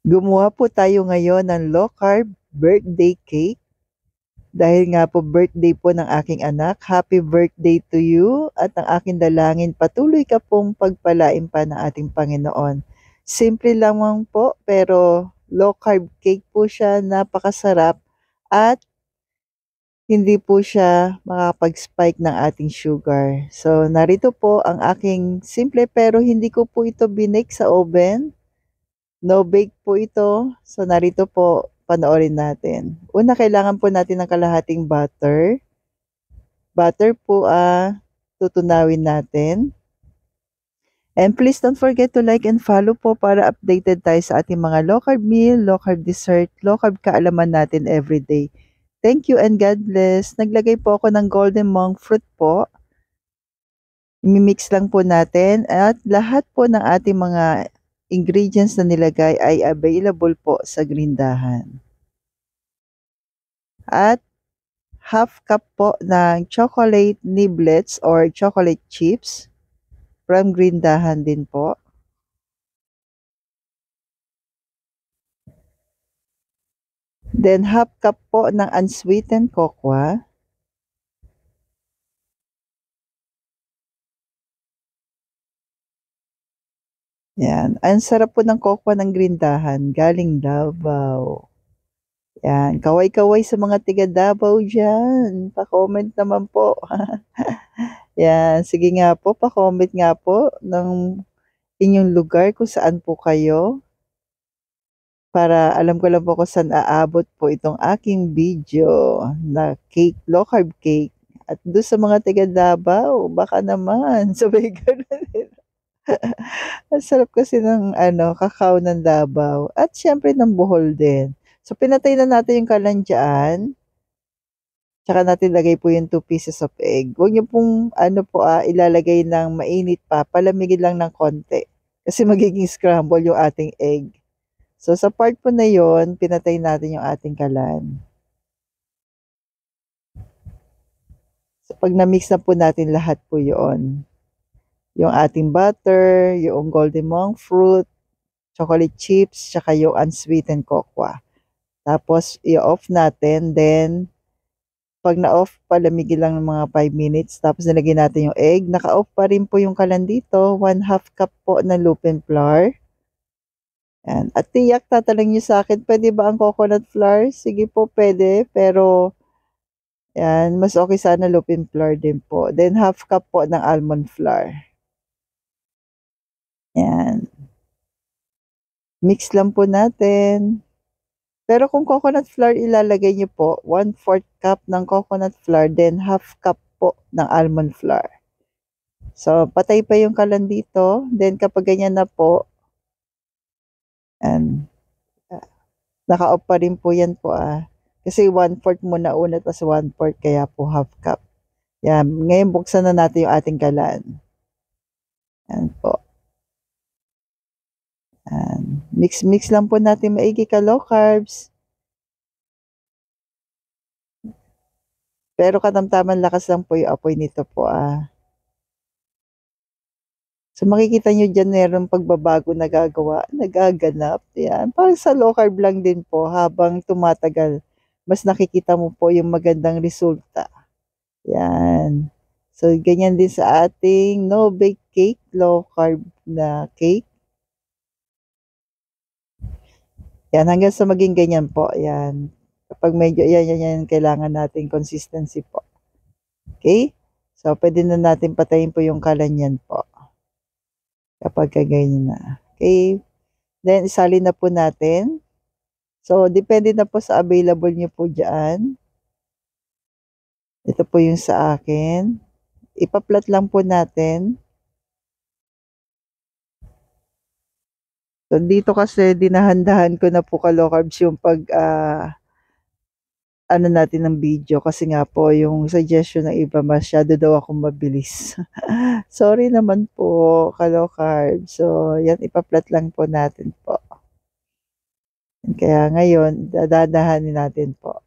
Gumawa po tayo ngayon ng low carb birthday cake. Dahil nga po birthday po ng aking anak, happy birthday to you at ang aking dalangin patuloy ka pong pagpalain pa ng ating Panginoon. Simple lamang po pero low carb cake po siya, napakasarap at hindi po siya makakapag-spike ng ating sugar. So narito po ang aking simple pero hindi ko po ito binake sa oven. No bake po ito. So, narito po, panoorin natin. Una, kailangan po natin ng kalahating butter. Butter po, tutunawin natin. And please don't forget to like and follow po para updated tayo sa ating mga low carb meal, low carb dessert, low carb kaalaman natin everyday. Thank you and God bless. Naglagay po ako ng golden monk fruit po. Mimix lang po natin at lahat po ng ating mga ingredients na nilagay ay available po sa Grindahan. At half cup po ng chocolate niblets or chocolate chips from Grindahan din po. Then half cup po ng unsweetened cocoa. Yan. Ang sarap po ng cocoa ng Grindahan. Galing Davao. Yan. Kaway-kaway sa mga tiga Davao dyan. Pa-comment naman po. Yan. Sige nga po. Pa-comment nga po ng inyong lugar kung saan po kayo. Para alam ko lang po kung saan aabot po itong aking video na cake, low carb cake. At doon sa mga taga Davao, baka naman, sabay ganun. Ang sarap kasi ng kakao ng Davao. At syempre ng Bohol din. So, pinatay na natin yung kalandyaan. Tsaka natin lagay po yung 2 pieces of egg. Huwag niyo pong ilalagay ng mainit pa. Palamigin lang ng konti. Kasi magiging scramble yung ating egg. So, sa part po na yon, pinatay natin yung ating kalan. So, pag na-mix na po natin lahat po yon, yung ating butter, yung golden monk fruit, chocolate chips, tsaka yung unsweetened cocoa. Tapos, i-off natin. Then, pag na-off, palamigin lang ng mga 5 minutes. Tapos, nilagay natin yung egg. Naka-off pa rin po yung kalan dito. 1/2 cup po ng lupin flour. Yan. At tiyak, tatanong niyo sa akin, pwede ba ang coconut flour? Sige po, pwede. Pero, yan, mas okay sana lupin flour din po. Then, 1/2 cup po ng almond flour. Yan. Mix lang po natin. Pero kung coconut flour ilalagay niyo po, 1/4 cup ng coconut flour, then 1/2 cup po ng almond flour. So, patay pa yung kalan dito. Then, kapag ganyan na po, and naka-off pa rin po yan po Kasi 1/4 muna una, tapos 1/4 kaya po 1/2 cup. Yan. Ngayon, buksan na natin yung ating kalan. Yan po. Yan. Mix lang po natin maigi ka low carbs. Pero katamtaman lakas lang po yung apoy nito po So makikita nyo dyan meron pagbabago nagaganap. Yan. Parang sa low carb lang din po habang tumatagal. Mas nakikita mo po yung magandang resulta. Yan. So ganyan din sa ating no bake cake, low carb na cake. Yan, hanggang sa maging ganyan po. Yan. Kapag medyo, yan, kailangan natin consistency po. Okay? So, pwede na natin patayin po yung kalan yan po. Kapag ganyan na. Okay? Then, isalin na po natin. So, depende na po sa available nyo po dyan. Ito po yung sa akin. Ipaplat lang po natin. So, dito kasi dinahandahan ko na po ka-low carbs yung pag natin ng video kasi nga po yung suggestion ng iba masyado daw akong mabilis. Sorry naman po, ka-low carb. So, yan ipaplat lang po natin po. Kaya ngayon, dadadahanin natin po.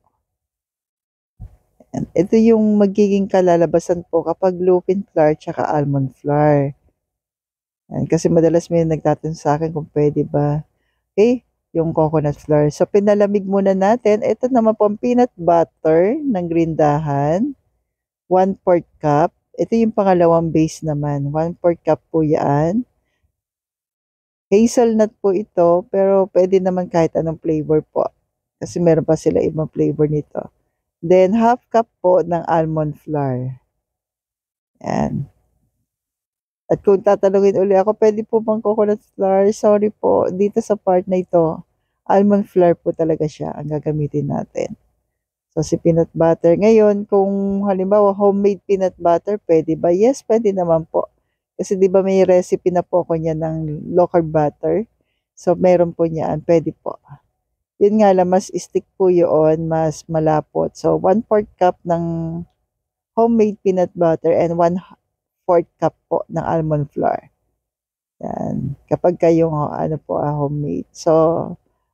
Yan. Ito yung magiging kalalabasan po kapag lupin flour tsaka almond flour. Yan. Kasi madalas may nagtatanong sa akin kung pwede ba. Okay, yung coconut flour. So, pinalamig muna natin. Ito naman po ang peanut butter ng Grindahan. 1/4 cup. Ito yung pangalawang base naman. 1/4 cup po yan. Hazelnut po ito, pero pwede naman kahit anong flavor po. Kasi meron pa sila ibang flavor nito. Then, half cup po ng almond flour. Yan. At kung tatanungin uli ako, pwede po bang coconut flour? Sorry po, dito sa part na ito, almond flour po talaga siya ang gagamitin natin. So, si peanut butter. Ngayon, kung halimbawa homemade peanut butter, pwede ba? Yes, pwede naman po. Kasi di ba may recipe na po ko niya ng low carb butter. So, meron po niyan. Pwede po. Yun nga lang, mas stick po yun, mas malapot. So, 1/4 cup ng homemade peanut butter and 1/4 cup po ng almond flour. Yan. Kapag kayong homemade. So,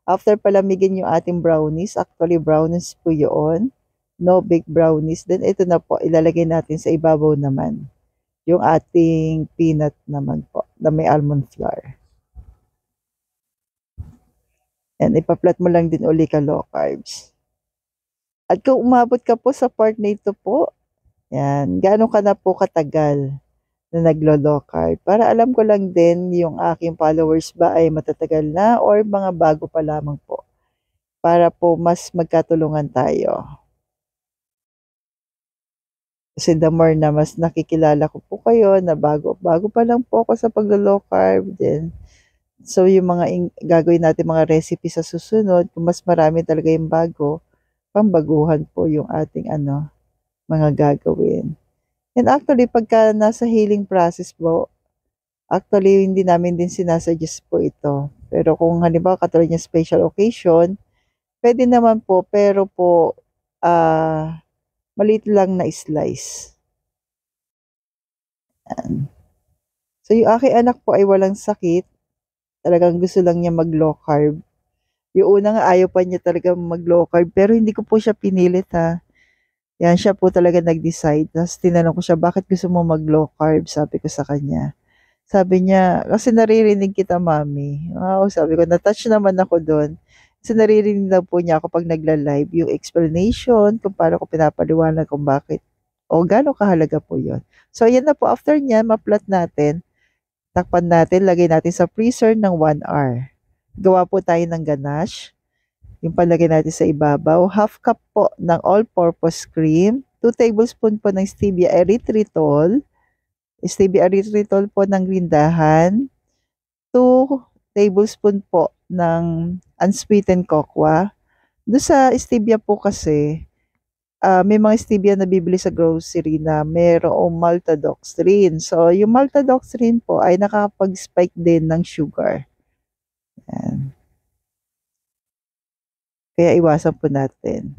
after palamigin yung ating brownies, actually brownies po yun. No big brownies. Then ito na po, ilalagay natin sa ibabaw naman. Yung ating peanut naman po na may almond flour. And ipaplat mo lang din uli ka low carbs. At kung umabot ka po sa part na ito po, yan, gaano ka na po katagal na naglo-low carb? Para alam ko lang din yung aking followers ba ay matatagal na or mga bago pa lamang po. Para po mas magkatulungan tayo. Kasi the more na mas nakikilala ko po kayo na bago pa lang po ako sa paglo-low carb din. So yung mga gagawin natin mga recipe sa susunod, kung mas marami talaga yung bago, pambaguhan po yung ating mga gagawin. And actually, pagka nasa healing process po, actually hindi namin din sinasuggest po ito. Pero kung halimbawa katulad niya special occasion, pwede naman po, pero po, maliit lang na slice. Yan. So, yung aking anak po ay walang sakit. Talagang gusto lang niya mag-low carb. Yung una nga ayaw pa niya talaga mag-low carb, pero hindi ko po siya pinilit ha. Yan, siya po talaga nag-decide. Tapos tinanong ko siya, bakit gusto mo mag-low carb? Sabi ko sa kanya. Sabi niya, kasi naririnig kita, mami. Wow, sabi ko, na-touch naman ako doon. Kasi naririnig na po niya ako pag nagla-live, yung explanation kung paano ko pinapaliwanag kung bakit o gano'ng kahalaga po yun. So, yan na po. After niya, ma-plot natin. Takpan natin, lagay natin sa freezer ng 1 hour. Gawa po tayo ng ganache. Yung palagay natin sa ibabaw. Half cup po ng all-purpose cream. 2 tablespoon po ng stevia erythritol. Stevia erythritol po ng Grindahan. 2 tablespoon po ng unsweetened cocoa. Doon sa stevia po kasi, may mga stevia na bibili sa grocery na mayroong maltodextrin. So, yung maltodextrin po ay nakakapag-spike din ng sugar. Yan. Kaya iwasan po natin.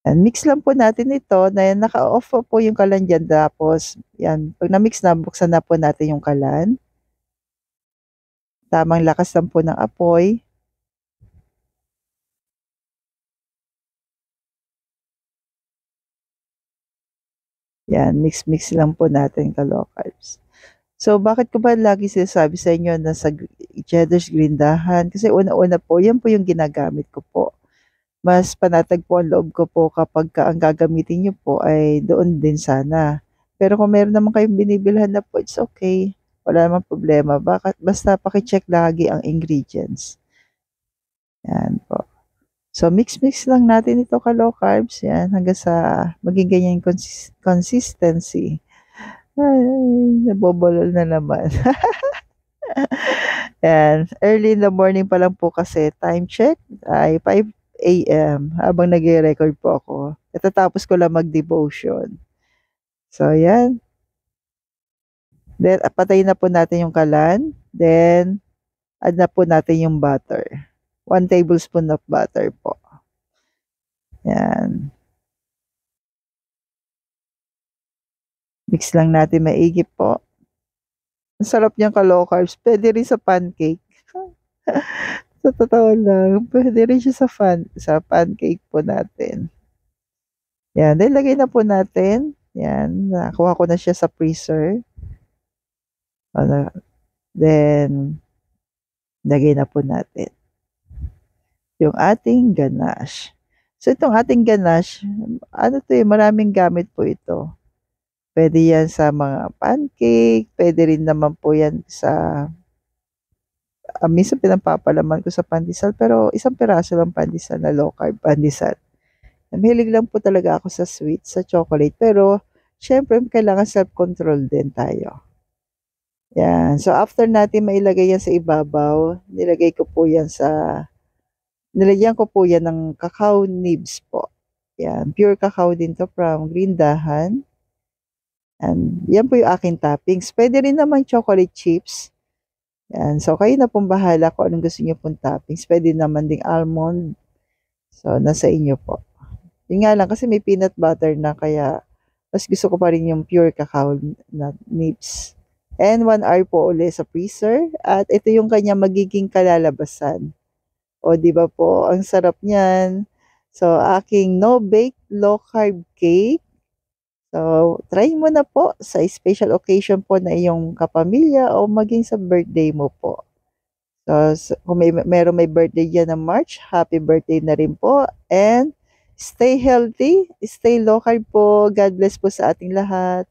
And mix lang po natin ito na naka-off po yung kalan dyan. Tapos, yan, pag na-mix na, buksan na po natin yung kalan. Tamang lakas lang po ng apoy. Yan, mix-mix lang po natin ka-low carbs. So, bakit ko ba lagi sinasabi sa inyo na sa Cheddar's Grindahan? Kasi una-una po, yan po yung ginagamit ko po. Mas panatag po ang loob ko po kapag ang gagamitin nyo po ay doon din sana. Pero kung meron naman kayong binibilhan na po, it's okay. Wala namang problema. Basta pakicheck lagi ang ingredients. Yan po. So, mix-mix lang natin ito ka-low carbs. Yan, hanggang sa maging ganyan consistency. Ay, nabobolol na naman. Yan. Early in the morning pa lang po kasi. Time check ay 5 a.m. habang nag-record po ako. Katatapos ko lang mag-devotion. So, yan. Then, patayin na po natin yung kalan. Then, add na po natin yung butter. 1 tablespoon of butter po. Yan. Mix lang natin maigi po. Ang sarap niyang ka-low carbs. Pwede rin sa pancake. Sa totoo lang, pwede rin siya sa pancake po natin. Yan. Then, lagay na po natin. Yan. Nakuha ko na siya sa freezer. Then, Lagay na po natin yung ating ganache. So, itong ating ganache, ano 'to, maraming gamit po ito. Puwede yan sa mga pancake, puwede rin naman po yan sa, minsan pinagpapalaman ko sa pandesal, pero isang piraso lang pandesal na low carb pandesal. Mahilig lang po talaga ako sa sweet, sa chocolate, pero siyempre kailangan self-control din tayo. Yan. So, after natin mailagay yan sa ibabaw, nilagyan ko po yan ng cacao nibs po. Yan, pure cacao din to from Green Dahan. And yan po yung aking toppings. Pwede rin naman chocolate chips. Yan. So, kayo na pong bahala kung anong gusto niyo pong toppings. Pwede naman ding almond. So, nasa inyo po. Yun nga lang kasi may peanut butter na kaya mas gusto ko pa rin yung pure cacao na nibs. And 1 hour po ulit sa freezer. At ito yung kanya magiging kalalabasan. O, di ba po? Ang sarap niyan. So, aking no-bake, low-carb cake. So, try mo na po sa special occasion po na iyong kapamilya o maging sa birthday mo po. So, kung meron may birthday dyan na March, happy birthday na rin po. And stay healthy, stay low carb po. God bless po sa ating lahat.